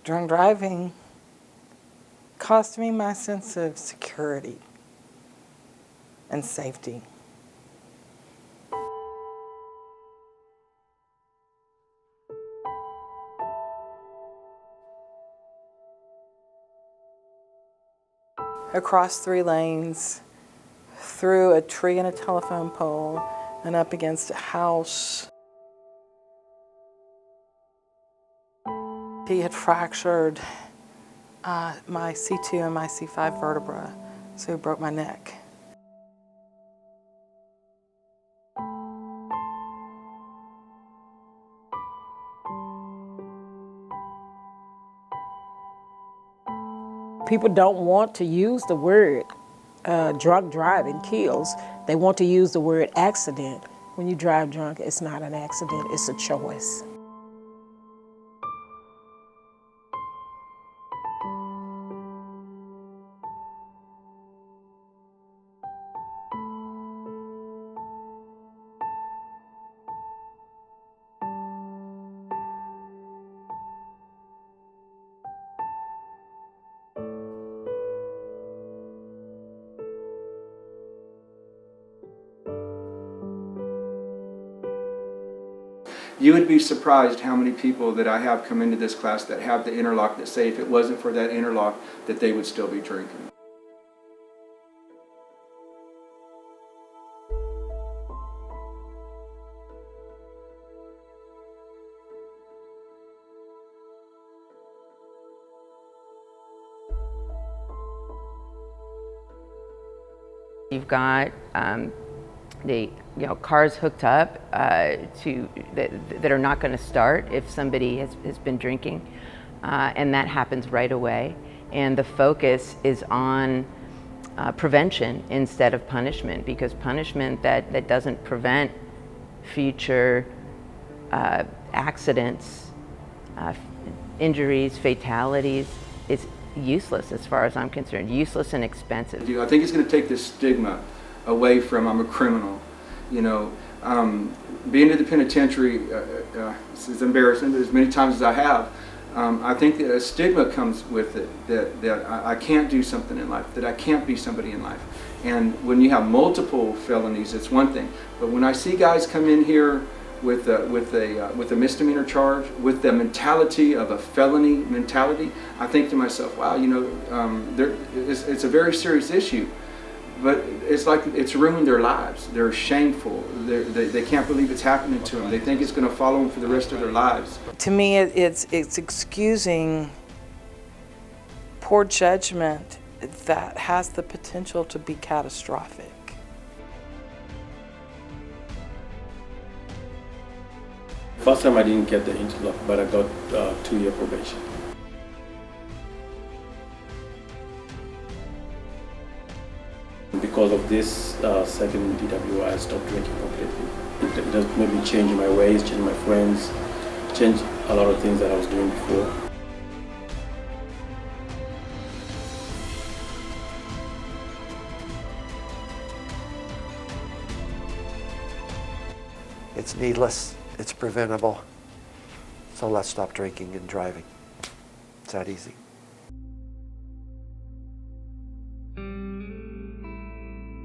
Drunk driving cost me my sense of security and safety. Across 3 lanes, through a tree and a telephone pole, and up against a house. He had fractured my C2 and my C5 vertebra, so he broke my neck. People don't want to use the word drunk driving kills. They want to use the word accident. When you drive drunk, it's not an accident, it's a choice. You would be surprised how many people that I have come into this class that have the interlock that say if it wasn't for that interlock that they would still be drinking. You've got cars hooked up that are not going to start if somebody has been drinking, and that happens right away. And the focus is on prevention instead of punishment, because punishment that doesn't prevent future accidents, injuries, fatalities is useless as far as I'm concerned. Useless and expensive. I think it's going to take this stigma away from I'm a criminal. Being to the penitentiary is embarrassing, but as many times as I have, I think that a stigma comes with it, that I can't do something in life, that I can't be somebody in life. And when you have multiple felonies, it's one thing. But when I see guys come in here with a misdemeanor charge, with the mentality of a felony mentality, I think to myself, wow, it's a very serious issue. But it's like it's ruined their lives. They're shameful. They can't believe it's happening to them. They think it's going to follow them for the rest of their lives. To me, it's excusing poor judgment that has the potential to be catastrophic. First time I didn't get the interlock, but I got 2-year probation. Because of this second DWI, I stopped drinking completely. It just made me change my ways, change my friends, change a lot of things that I was doing before. It's needless, it's preventable, so let's stop drinking and driving. It's that easy.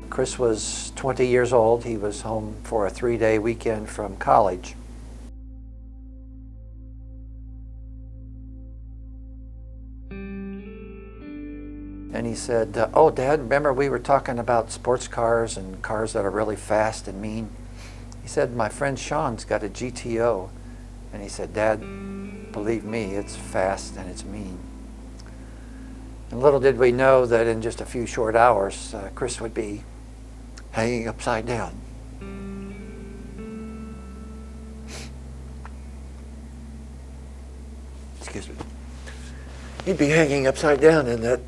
Chris was 20 years old. He was home for a 3-day weekend from college. And he said, oh, Dad, remember we were talking about sports cars and cars that are really fast and mean? He said, my friend Sean's got a GTO. And he said, Dad, believe me, it's fast and it's mean. And little did we know that in just a few short hours, Chris would be hanging upside down. Excuse me. He'd be hanging upside down in that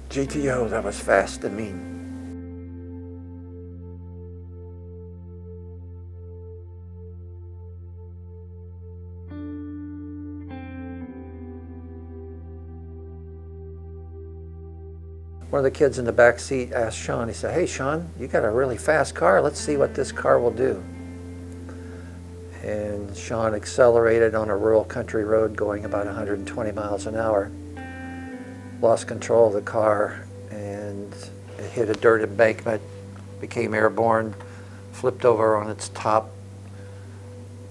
GTO that was fast and mean. One of the kids in the back seat asked Sean, he said, hey Sean, you got a really fast car, let's see what this car will do. and Sean accelerated on a rural country road going about 120 miles an hour. Lost control of the car and it hit a dirt embankment, became airborne, flipped over on its top,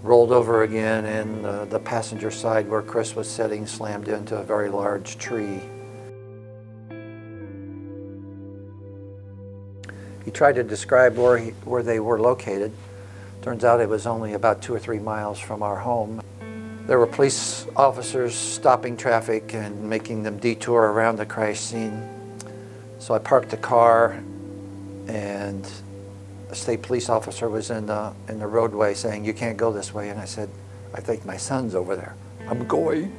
rolled over again, and the passenger side where Chris was sitting slammed into a very large tree. He tried to describe where they were located. Turns out it was only about 2 or 3 miles from our home. There were police officers stopping traffic and making them detour around the crash scene. So I parked the car, and a state police officer was in the roadway saying, "You can't go this way." And I said, "I think my son's over there." "I'm going."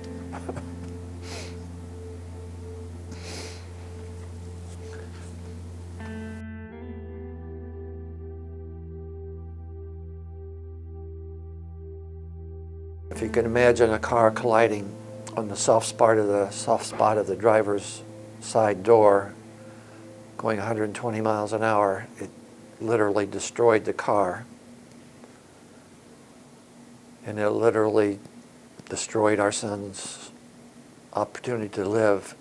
If you can imagine a car colliding on the soft spot of the driver's side door, going 120 miles an hour, it literally destroyed the car. And it literally destroyed our son's opportunity to live.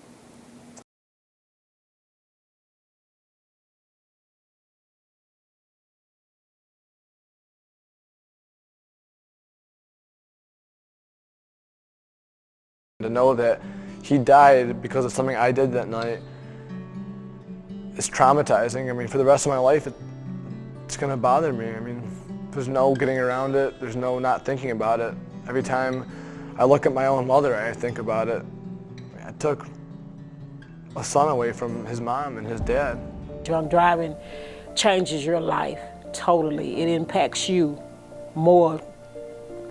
To know that he died because of something I did that night is traumatizing. I mean, for the rest of my life, it's going to bother me. I mean, there's no getting around it. There's no not thinking about it. Every time I look at my own mother, I think about it. I took a son away from his mom and his dad. Drunk driving changes your life totally. It impacts you more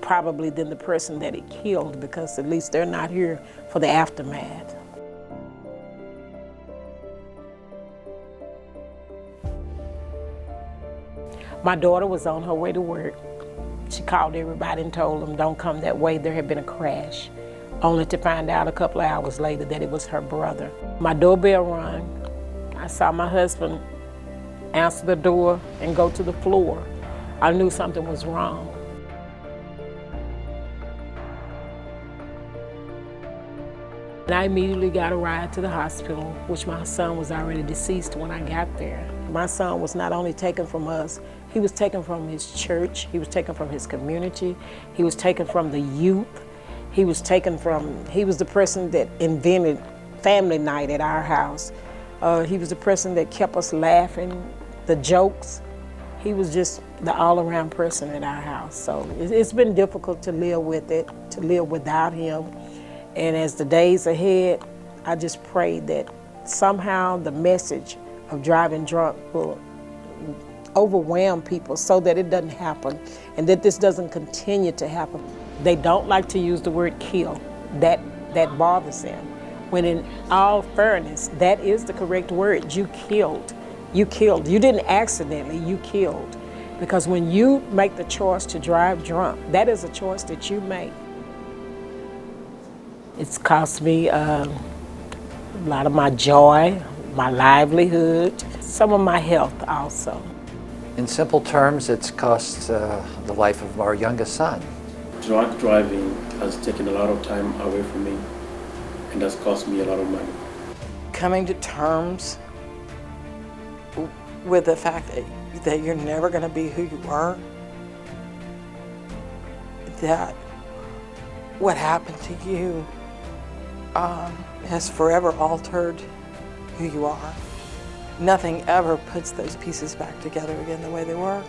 probably than the person that it killed, because at least they're not here for the aftermath. My daughter was on her way to work. She called everybody and told them, "Don't come that way, there had been a crash," only to find out a couple of hours later that it was her brother. My doorbell rang. I saw my husband answer the door and go to the floor. I knew something was wrong. And I immediately got a ride to the hospital, which my son was already deceased when I got there. My son was not only taken from us, he was taken from his church, he was taken from his community, he was taken from the youth, he was the person that invented family night at our house. He was the person that kept us laughing, the jokes. He was just the all-around person at our house. So it's been difficult to live with it, to live without him. And as the days ahead, I just pray that somehow the message of driving drunk will overwhelm people so that it doesn't happen and that this doesn't continue to happen. They don't like to use the word kill. That bothers them. When in all fairness, that is the correct word. You killed. You killed. You didn't accidentally, you killed. Because when you make the choice to drive drunk, that is a choice that you make. It's cost me a lot of my joy, my livelihood, some of my health also. In simple terms, it's cost the life of our youngest son. Drunk driving has taken a lot of time away from me, and has cost me a lot of money. Coming to terms with the fact that you're never going to be who you were, that what happened to you has forever altered who you are. Nothing ever puts those pieces back together again the way they were.